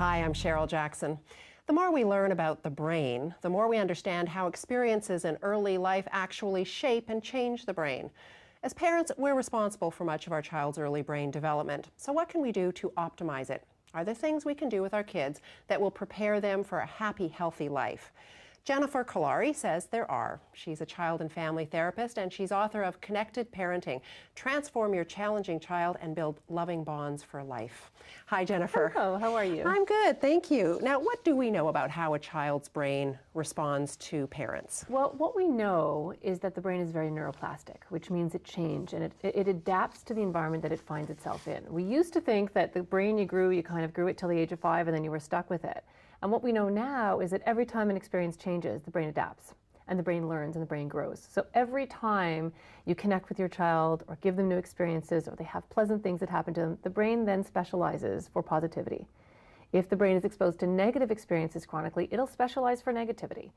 Hi, I'm Cheryl Jackson. The more we learn about the brain, the more we understand how experiences in early life actually shape and change the brain. As parents, we're responsible for much of our child's early brain development. So what can we do to optimize it? Are there things we can do with our kids that will prepare them for a happy, healthy life? Jennifer Kolari says there are. She's a child and family therapist, and she's author of Connected Parenting: Transform Your Challenging Child and Build Loving Bonds for Life. Hi, Jennifer. Hello, how are you? I'm good, thank you. Now, what do we know about how a child's brain responds to parents? Well, what we know is that the brain is very neuroplastic, which means it changes and it adapts to the environment that it finds itself in. We used to think that the brain you kind of grew it till the age of 5 and then you were stuck with it. And what we know now is that every time an experience changes, the brain adapts and the brain learns and the brain grows. So every time you connect with your child or give them new experiences or they have pleasant things that happen to them, the brain then specializes for positivity. If the brain is exposed to negative experiences chronically, it'll specialize for negativity.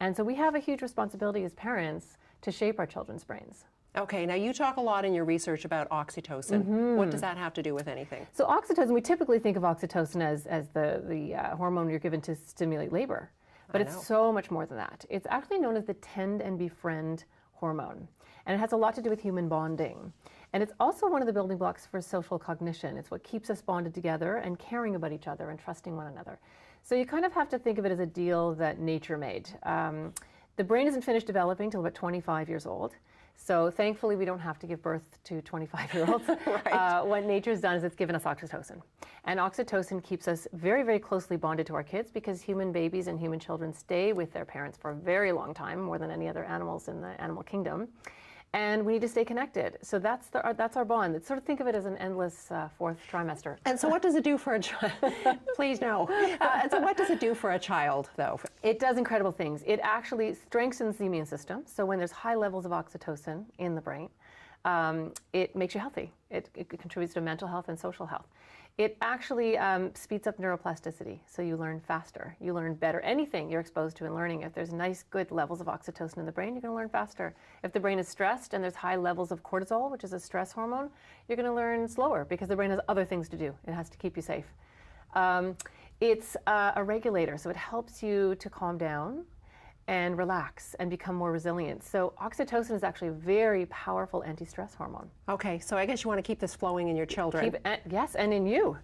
And so we have a huge responsibility as parents to shape our children's brains. Okay, now you talk a lot in your research about oxytocin. What does that have to do with anything? So oxytocin, we typically think of oxytocin as the hormone you're given to stimulate labor. But it's so much more than that. It's actually known as the tend and befriend hormone. And it has a lot to do with human bonding. And it's also one of the building blocks for social cognition. It's what keeps us bonded together and caring about each other and trusting one another. So you kind of have to think of it as a deal that nature made. The brain isn't finished developing till about 25 years old. So thankfully, we don't have to give birth to 25-year-olds. Right. What nature's done is it's given us oxytocin. And oxytocin keeps us very, very closely bonded to our kids because human babies and human children stay with their parents for a very long time, more than any other animals in the animal kingdom. And we need to stay connected. So that's our bond. Sort of think of it as an endless fourth trimester. And so what does it do for a child? Please no. And so what does it do for a child, though? It does incredible things. It actually strengthens the immune system. So when there's high levels of oxytocin in the brain, it makes you healthy. It contributes to mental health and social health. It actually speeds up neuroplasticity, so you learn faster. You learn better. Anything you're exposed to in learning, if there's nice, good levels of oxytocin in the brain, you're going to learn faster. If the brain is stressed and there's high levels of cortisol, which is a stress hormone, you're going to learn slower because the brain has other things to do. It has to keep you safe. It's a regulator, so it helps you to calm down and relax and become more resilient. So oxytocin is actually a very powerful anti-stress hormone. Okay, so I guess you want to keep this flowing in your children. Yes, and in you.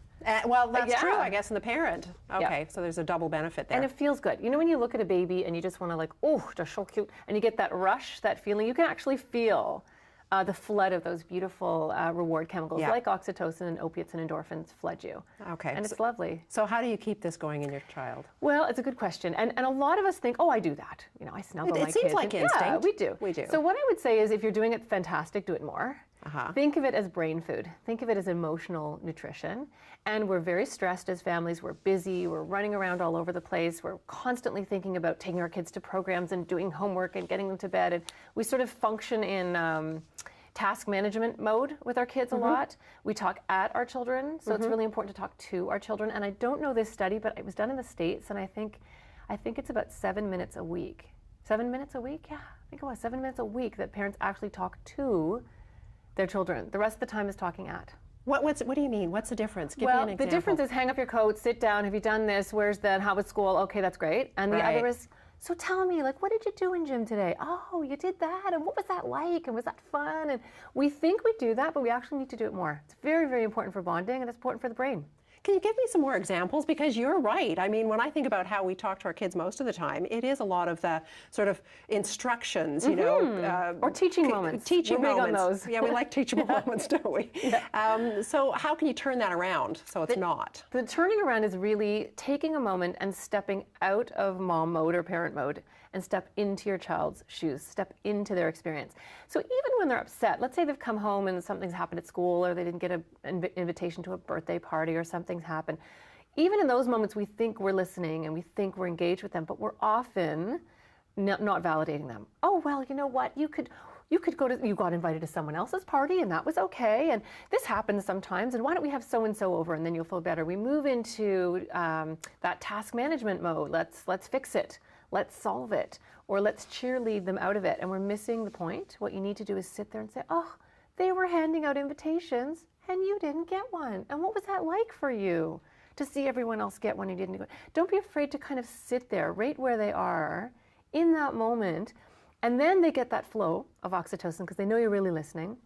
Well, that's true, I guess, in the parent. Okay, so there's a double benefit there. And it feels good. You know when you look at a baby and you just want to they're so cute, and you get that rush, that feeling, you can actually feel the flood of those beautiful reward chemicals like oxytocin and opiates and endorphins flood you. Okay. And it's lovely. So how do you keep this going in your child? Well, it's a good question. And a lot of us think, oh, I do that. You know, I snuggle my kids. It seems like instinct. Yeah, we do. We do. So what I would say is if you're doing it fantastic, do it more. Think of it as brain food. Think of it as emotional nutrition. And we're very stressed as families. We're busy. We're running around all over the place. We're constantly thinking about taking our kids to programs and doing homework and getting them to bed. And we sort of function in task management mode with our kids a lot. We talk at our children, so it's really important to talk to our children. And I don't know this study, but it was done in the States, and I think it's about 7 minutes a week. 7 minutes a week? Yeah, I think it was 7 minutes a week that parents actually talk to their children. The rest of the time is talking at. What do you mean? What's the difference? Give me an example. The difference is hang up your coat, sit down, have you done this, where's that, how was school? Okay, that's great. And the other is, so tell me, what did you do in gym today? Oh, you did that, and what was that like, and was that fun? And we think we do that, but we actually need to do it more. It's very, very important for bonding, and it's important for the brain. Can you give me some more examples? Because you're right. I mean, when I think about how we talk to our kids most of the time, it is a lot of the sort of instructions, you know. Or teaching moments. Teaching We're moments. Big on those. Yeah, we like teachable moments, don't we? So how can you turn that around so it's not? The turning around is really taking a moment and stepping out of mom mode or parent mode and step into your child's shoes, step into their experience. So even when they're upset, let's say they've come home and something's happened at school or they didn't get an invitation to a birthday party or something's happened. Even in those moments, we think we're listening and we think we're engaged with them, but we're often not validating them. Oh, well, you know what? You got invited to someone else's party and that was okay. And this happens sometimes. And why don't we have so-and-so over and then you'll feel better. We move into that task management mode. Let's fix it. Let's solve it. Or let's cheerlead them out of it. And we're missing the point. What you need to do is sit there and say, oh, they were handing out invitations and you didn't get one. And what was that like for you? to see everyone else get one you didn't get. Don't be afraid to kind of sit there right where they are in that moment, and then they get that flow of oxytocin because they know you're really listening.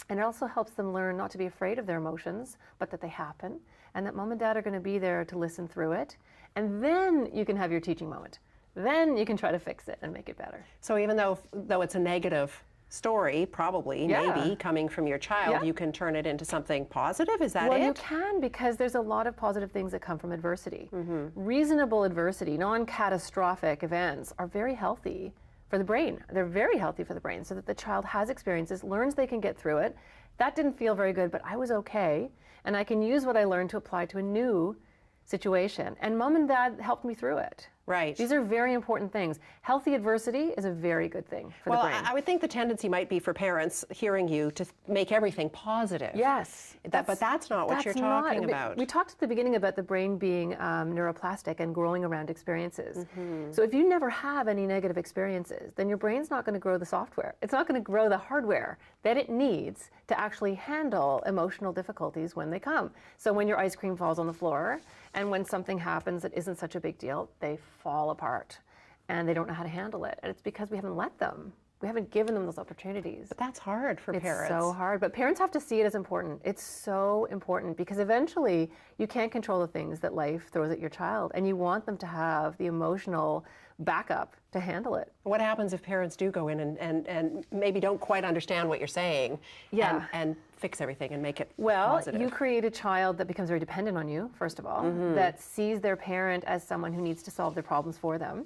And it also helps them learn not to be afraid of their emotions, but that they happen, and that mom and dad are going to be there to listen through it. And then you can have your teaching moment. Then you can try to fix it and make it better. So even though it's a negative story, probably, maybe, coming from your child, you can turn it into something positive? Is that it? Well, you can, because there's a lot of positive things that come from adversity. Reasonable adversity, non-catastrophic events are very healthy for the brain. They're very healthy for the brain, so that the child has experiences, learns they can get through it. That didn't feel very good, but I was okay, and I can use what I learned to apply to a new situation. And mom and dad helped me through it. Right. These are very important things. Healthy adversity is a very good thing for the brain. Well, I would think the tendency might be for parents hearing you to make everything positive. Yes. But that's not what you're talking about. We talked at the beginning about the brain being neuroplastic and growing around experiences. So if you never have any negative experiences, then your brain's not going to grow the software. It's not going to grow the hardware that it needs to actually handle emotional difficulties when they come. So when your ice cream falls on the floor, and when something happens that isn't such a big deal, they fall apart and they don't know how to handle it. And it's because we haven't let them. We haven't given them those opportunities. But that's hard for parents. It's so hard. But parents have to see it as important. It's so important because eventually you can't control the things that life throws at your child, and you want them to have the emotional backup to handle it. What happens if parents do go in and maybe don't quite understand what you're saying and fix everything and make it positive? You create a child that becomes very dependent on you, first of all, that sees their parent as someone who needs to solve their problems for them.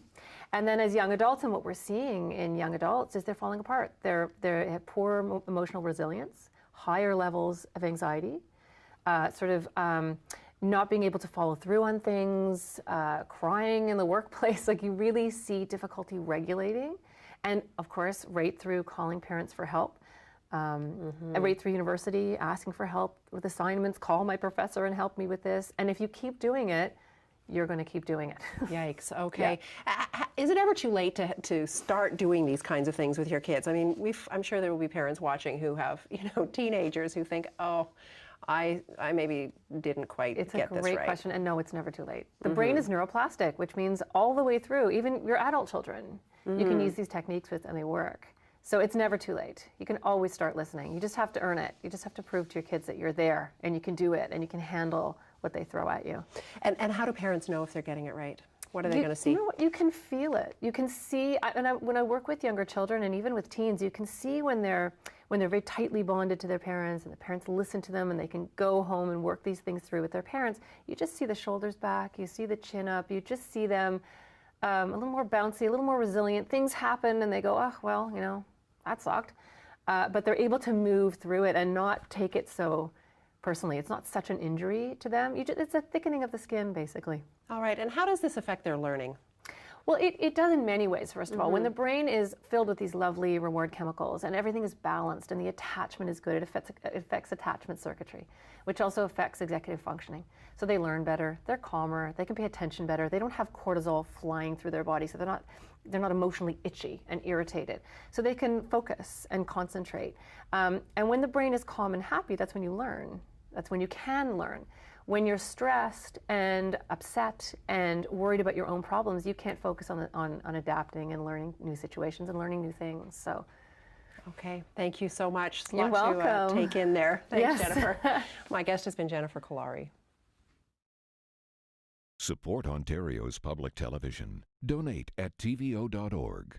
And then as young adults, and what we're seeing in young adults is they're falling apart. They have poor emotional resilience, higher levels of anxiety, not being able to follow through on things, crying in the workplace. Like, you really see difficulty regulating. And of course, right through calling parents for help, and right through university, asking for help with assignments, call my professor and help me with this. And if you keep doing it, you're going to keep doing it. Yikes. Okay. Yeah. Is it ever too late to start doing these kinds of things with your kids? I mean, I'm sure there will be parents watching who have, teenagers who think, oh, I maybe didn't quite get this right. It's a great question, and no, it's never too late. The brain is neuroplastic, which means all the way through, even your adult children, you can use these techniques with, and they work. So it's never too late. You can always start listening. You just have to earn it. You just have to prove to your kids that you're there, and you can do it, and you can handle what they throw at you. And how do parents know if they're getting it right? What are they going to see? You know what? You can feel it. You can see, when I work with younger children and even with teens, you can see when they're very tightly bonded to their parents and the parents listen to them and they can go home and work these things through with their parents. You just see the shoulders back, you see the chin up, you just see them a little more bouncy, a little more resilient. Things happen and they go, oh, well, that sucked. But they're able to move through it and not take it so personally. It's not such an injury to them. It's a thickening of the skin, basically. All right. And how does this affect their learning? Well, it does in many ways, first of all. When the brain is filled with these lovely reward chemicals and everything is balanced and the attachment is good, it affects attachment circuitry, which also affects executive functioning. So they learn better, they're calmer, they can pay attention better, they don't have cortisol flying through their body, so they're not emotionally itchy and irritated. So they can focus and concentrate. And when the brain is calm and happy, that's when you learn. That's when you can learn. When you're stressed and upset and worried about your own problems, you can't focus on adapting and learning new situations and learning new things. So, okay, thank you so much. You're welcome. To take in there. Thanks, yes. Jennifer. My guest has been Jennifer Kolari. Support Ontario's public television. Donate at tvo.org.